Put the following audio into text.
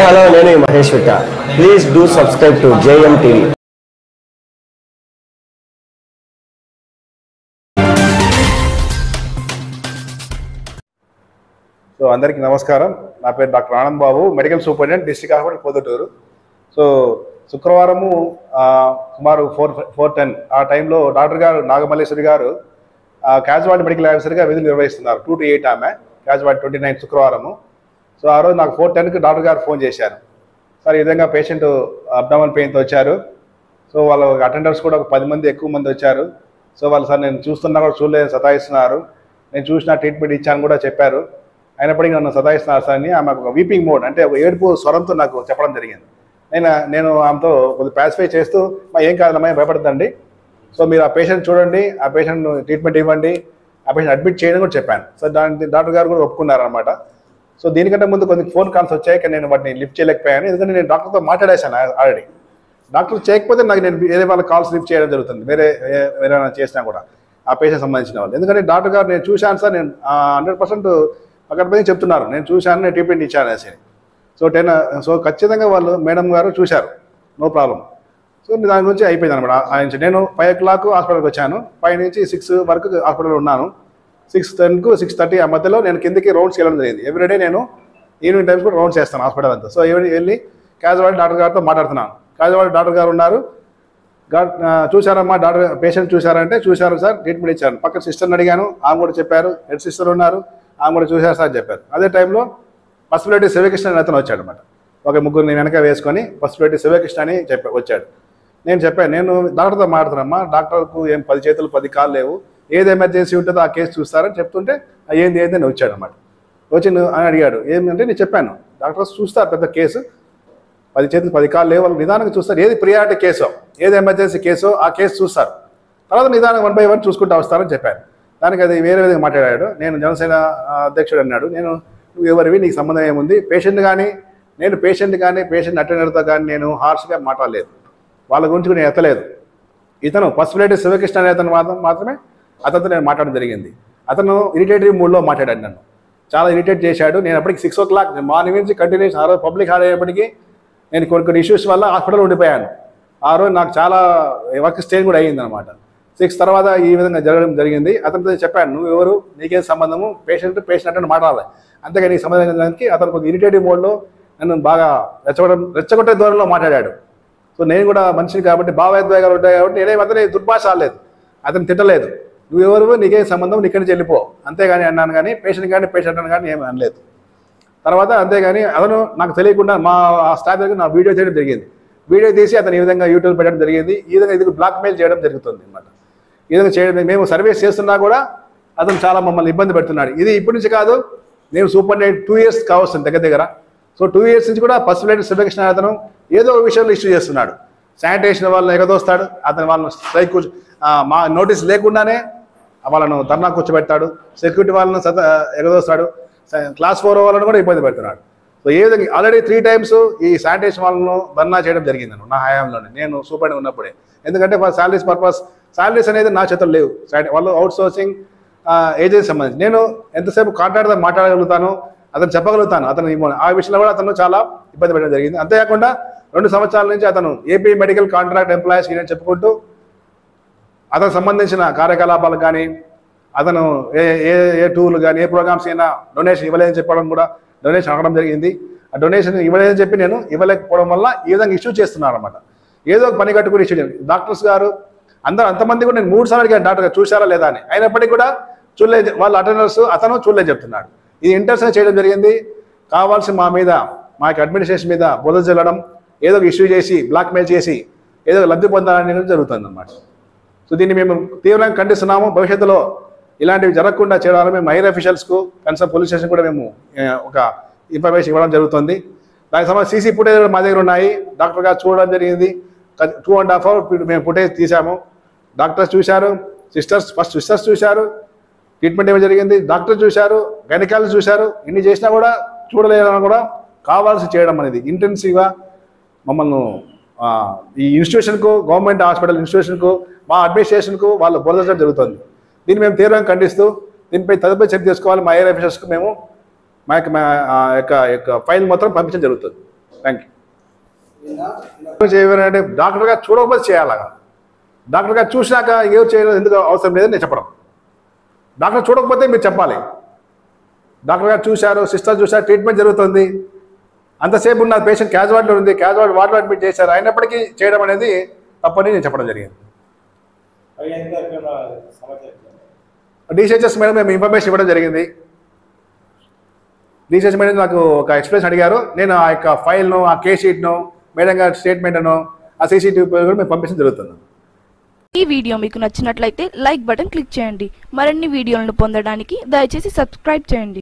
hello, nenu Mahesh Vitta. Please do subscribe to JM TV. So అందరికీ నమస్కారం. నా పేరు doctor Anand Babu, medical superintendent district hospital Proddatur. So శుక్రవారము సుమారు 4:10 ఆ టైంలో డాక్టర్ గారు నాగమల్లేశ్వరి గారు క్యాజువాలిటీ మెడికల్ ఆఫీసర్గా విధులు నిర్వహిస్తున్నారు. 2 to 8 ఆమె క్యాజువాలిటీ 29 శుక్రవారము. సో ఆ రోజు నాకు 4:10కి డాక్టర్ గారు ఫోన్ చేశారు. సార్ ఈ విధంగా పేషెంట్ అబ్డామల్ పెయిన్తో వచ్చారు. సో వాళ్ళ అటెండర్స్ కూడా ఒక 10 మంది ఎక్కువ మంది వచ్చారు. సో వాళ్ళు సార్ నేను చూస్తున్నా కూడా చూడలేదు, సతాయిస్తున్నారు, నేను చూసిన ట్రీట్మెంట్ ఇచ్చాను కూడా చెప్పారు, అయినప్పటికీ నన్ను సతాయిస్తున్నారు సార్ అని ఆమె ఒక వీపింగ్ మోడ్ అంటే ఒక ఏడుపు స్వరంతో నాకు చెప్పడం జరిగింది. నేను ఆమెతో కొద్దిగా పాసిఫై చేస్తూ ఏం కాదమ్మా భయపడద్దండి, సో మీరు ఆ పేషెంట్ చూడండి, ఆ పేషెంట్ ట్రీట్మెంట్ ఇవ్వండి, ఆ పేషెంట్ అడ్మిట్ చేయడం కూడా చెప్పాను. సో దాని డాక్టర్ గారు కూడా ఒప్పుకున్నారు అనమాట. సో దీనికంటే ముందు కొన్ని ఫోన్ కాల్స్ వచ్చాయి, కానీ నేను వాటిని లిఫ్ట్ చేయలేకపోయాను, ఎందుకంటే నేను డాక్టర్తో మాట్లాడేశాను ఆల్రెడీ. డాక్టర్ చేయకపోతే నాకు నేను వేరే వాళ్ళ కాల్స్ లిఫ్ట్ చేయడం జరుగుతుంది, వేరే చేసినా కూడా ఆ పేషెంట్ సంబంధించిన వాళ్ళు. ఎందుకంటే డాక్టర్ గారు నేను చూశాను సార్, నేను 100% అక్కడ పోయి చెప్తున్నారు, నేను చూశాను, నేను ట్రీట్మెంట్ ఇచ్చాను అనేసి. సో ఖచ్చితంగా వాళ్ళు మేడం గారు చూశారు, నో ప్రాబ్లం. సో దాని గురించి అయిపోయింది అనమాట. ఆయన నేను 5 o'clock హాస్పిటల్కి వచ్చాను, 5 నుంచి 6 వరకు హాస్పిటల్లో ఉన్నాను. 6:10 to 6:30 ఆ మధ్యలో నేను కిందకి రౌండ్స్కి వెళ్ళడం జరిగింది. ఎవ్రీడే నేను ఈవినింగ్ టైమ్స్ కూడా రౌండ్స్ చేస్తాను హాస్పిటల్ అంతా. సో వెళ్ళి క్యాజువాలిటీ డాక్టర్ గారితో మాట్లాడుతున్నాను. క్యాజువాలిటీ డాక్టర్ గారు ఉన్నారు, చూశారమ్మా డాక్టర్ పేషెంట్ చూశారంటే చూశారు సార్, ట్రీట్మెంట్ ఇచ్చారు. పక్కన సిస్టర్ని అడిగాను, ఆమె కూడా చెప్పారు, హెడ్ సిస్టర్ ఉన్నారు, ఆమె కూడా చూశారు సార్ చెప్పారు. అదే టైంలో పసుపులేటి శివకృష్ణ అని అతను వచ్చాడు అనమాట. ఒక ముగ్గురిని వెనక వేసుకొని పసుపులేటి శివకృష్ణ అని వచ్చాడు. నేను చెప్పాను, నేను డాక్టర్తో మాట్లాడుతున్నామ్మా, డాక్టర్కు ఏం 10 చేతులు 10 కాళ్ళు లేవు, ఏది ఎమర్జెన్సీ ఉంటుందో ఆ కేసు చూస్తారని చెప్తుంటే ఏంది అని వచ్చాడు అనమాట. వచ్చి అని అడిగాడు, ఏమంటే నేను చెప్పాను డాక్టర్స్ చూస్తారు పెద్ద కేసు, 10 చేతులు 10 కాళ్ళు లేవు, వాళ్ళు నిదానంగా చూస్తారు, ఏది ప్రియారిటీ కేసో ఏది ఎమర్జెన్సీ కేసో ఆ కేసు చూస్తారు, తర్వాత నిదానంగా 1 by 1 చూసుకుంటూ వస్తారని చెప్పాను. దానికి అది వేరే విధంగా మాట్లాడాడు. నేను జనసేన అధ్యక్షుడు అన్నాడు, నువ్వు ఎవరివి, నీకు సంబంధం ఏముంది, పేషెంట్ కానీ పేషెంట్ అటెండర్తో కానీ నేను హార్ష్గా మాట్లాడలేదు, వాళ్ళ గురించి నేను ఎత్తలేదు. ఇతను పసుపులేటి శివకృష్ణ అనే అతను మాత్రమే అతనితో నేను మాట్లాడడం జరిగింది. అతను ఇరిటేటివ్ మూడ్లో మాట్లాడాడు, నన్ను చాలా ఇరిటేట్ చేశాడు. నేను అప్పటికి 6 o'clock మార్నింగ్ నుంచి కంటిన్యూస్ ఆ రోజు పబ్లిక్ హాలిడే అయ్యేప్పటికీ నేను కొన్ని ఇష్యూస్ వల్ల హాస్పిటల్లో ఉండిపోయాను. ఆ రోజు నాకు చాలా వర్క్ స్టేజ్ కూడా అయ్యింది అనమాట. 6 తర్వాత ఈ విధంగా జరగడం జరిగింది. అతనితో చెప్పాను, నువ్వు ఎవరు, నీకేం సంబంధము, పేషెంట్ అంటే మాట్లాడాలి, అంతేగాని నీకు సంబంధం దానికి. అతను కొద్దిగా ఇరిటేటివ్ మోడ్లో నన్ను బాగా రెచ్చగొట్టే ధోరణిలో మాట్లాడాడు. సో నేను కూడా మనిషిని కాబట్టి భావోద్వేగాలు ఉంటాయి కాబట్టి నేనేం అతని దుర్భాష ఆడలేదు, అతను తిట్టలేదు, నువ్వు ఎవరు, నీకేం సంబంధం, నీ ఇక్కడి నుంచి వెళ్ళిపో అంతేగాని అన్నాను, కానీ పేషెంట్ అని కానీ ఏమి అనలేదు. తర్వాత అంతేగాని అతను నాకు తెలియకుండా మా స్టాఫ్ దగ్గర నా వీడియో చేయడం జరిగింది. వీడియో తీసి అతను ఈ విధంగా యూట్యూబ్ పెట్టడం జరిగింది. ఈ విధంగా ఇది బ్లాక్మెయిల్ చేయడం జరుగుతుంది అనమాట. ఈ విధంగా చేయడం, మేము సర్వీస్ చేస్తున్నా కూడా అతను చాలా మమ్మల్ని ఇబ్బంది పెడుతున్నాడు. ఇది ఇప్పటి నుంచి కాదు, నేను సూపరింటెండెంట్ 2 years కావస్తుంది దగ్గర. సో 2 years నుంచి కూడా పసుపులేటి శివకృష్ణ అతను ఏదో ఒక విషయంలో ఇష్యూ చేస్తున్నాడు. శానిటేషన్ వాళ్ళని ఎగదోస్తాడు, అతను వాళ్ళని స్ట్రైక్ మా నోటీస్ లేకుండానే వాళ్ళను ధర్నా కూర్చోబెడతాడు, సెక్యూరిటీ వాళ్ళను ఎగదోస్తాడు, క్లాస్ 4 వాళ్ళను కూడా ఇబ్బంది పెడుతున్నాడు. సో ఏ విధంగా ఆల్రెడీ 3 times ఈ శానిటేషన్ వాళ్ళను ధర్నా చేయడం జరిగింది నా హయాంలోనే, నేను సూపరింటెండెంట్ ఉన్నప్పుడే. ఎందుకంటే శాలరీస్ పర్పస్, శాలరీస్ అనేది నా చేతుల్లో లేవు, వాళ్ళు అవుట్ సోర్సింగ్ ఏజెన్సీ సంబంధించి. నేను ఎంతసేపు కాంట్రాక్ట్తో మాట్లాడగలుగుతాను, అతను చెప్పగలుగుతాను, అతను ఆ విషయంలో కూడా అతను చాలా ఇబ్బంది పెట్టడం జరిగింది. అంతేకాకుండా 2 సంవత్సరాల నుంచి అతను AP medical contract employees union చెప్పుకుంటూ అతనికి సంబంధించిన కార్యకలాపాలు కానీ, అతను ఏ టూర్లు కానీ ఏ ప్రోగ్రామ్స్ అయినా డొనేషన్ ఇవ్వలేదని చెప్పడం కూడా డొనేషన్ అడగడం జరిగింది. ఆ డొనేషన్ ఇవ్వలేదని చెప్పి నేను ఇవ్వలేకపోవడం వల్ల ఈ విధంగా ఇష్యూ చేస్తున్నాను అనమాట. ఏదో ఒక పని కట్టుకుని ఇష్యూ చేయండి. డాక్టర్స్ గారు అంతమంది కూడా నేను 3 సార్లు అడిగాను డాక్టర్ గారు చూశారా లేదా అని, అయినప్పటికీ కూడా చూడలేదు, వాళ్ళ అటెండర్స్ అతను చూడలేదు చెప్తున్నాడు. ఇది ఇంటర్సెప్ట్ చేయడం జరిగింది. కావాల్సి మా అడ్మినిస్ట్రేషన్ మీద బురద జల్లడం, ఏదో ఒక ఇష్యూ చేసి బ్లాక్మెయిల్ చేసి ఏదో లబ్ధి పొందాలని జరుగుతుంది అన్నమాట. సో దీన్ని మేము తీవ్రంగా ఖండిస్తున్నాము. భవిష్యత్తులో ఇలాంటివి జరగకుండా చేయడానికి మేము హైర్ అఫీషియల్స్కు కన్సర్న్ పోలీస్ స్టేషన్ కూడా మేము ఒక ఇన్ఫర్మేషన్ ఇవ్వడం జరుగుతుంది. దానికి సంబంధించి సీసీ ఫుటేజ్ కూడా మా దగ్గర ఉన్నాయి, డాక్టర్ గారు చూడడం జరిగింది. 2.5 hours మేము ఫుటేజ్ తీసాము, డాక్టర్స్ చూశారు, సిస్టర్స్ చూశారు, ట్రీట్మెంట్ ఏమో జరిగింది, డాక్టర్ చూశారు, గైనకాలజిస్ట్ చూశారు. ఇన్ని చేసినా కూడా చూడలేదని కూడా కావాల్సి చేయడం అనేది ఇంటెన్సివ్గా మమ్మల్ని ఈ ఇన్స్టిట్యూషన్కు, గవర్నమెంట్ హాస్పిటల్ ఇన్స్టిట్యూషన్కు, మా అడ్మినిస్ట్రేషన్కు వాళ్ళు బోధించడం జరుగుతుంది. దీన్ని మేము తీవ్రంగా ఖండిస్తూ దీనిపై తదుపరి చర్య తీసుకోవాలి. మా ఏరియా ఆఫీసర్స్కు మేము మా యొక్క ఫైల్ మొత్తం పంపించడం జరుగుతుంది. Thank you. చేయమంటే డాక్టర్ గారు చూడకపోతే చేయాలి. డాక్టర్ గారు చూసినాక ఏం చేయడం ఎందుకు అవసరం లేదని నేను చెప్పడం. డాక్టర్ చూడకపోతే మీరు చెప్పాలి. డాక్టర్ గారు చూశారు, సిస్టర్ చూశారు, ట్రీట్మెంట్ జరుగుతుంది, అంతసేపు ఉన్న పేషెంట్ క్యాజువాలిటీలో ఉంది, క్యాజువాలిటీ వార్డులో అడ్మిట్ చేశారు, అయినప్పటికీ చేయడం అనేది తప్పని నేను చెప్పడం జరిగింది. డిసిహెచ్ఎస్ మేడం మేము ఇన్ఫర్మేషన్ ఇవ్వడం జరిగింది. డిసిహెచ్ మేడం నాకు ఒక ఎక్స్ప్రెస్ అడిగారు. నేను ఆ యొక్క ఫైల్ను, ఆ కేస్ షీట్ను, మేడం గారి స్టేట్మెంట్ను, ఆ సీసీటీవీ కూడా మేము పంపించడం జరుగుతుంది. ఈ వీడియో మీకు నచ్చినట్లయితే లైక్ బటన్ క్లిక్ చేయండి. మరిన్ని వీడియోలను పొందడానికి దయచేసి సబ్స్క్రైబ్ చేయండి.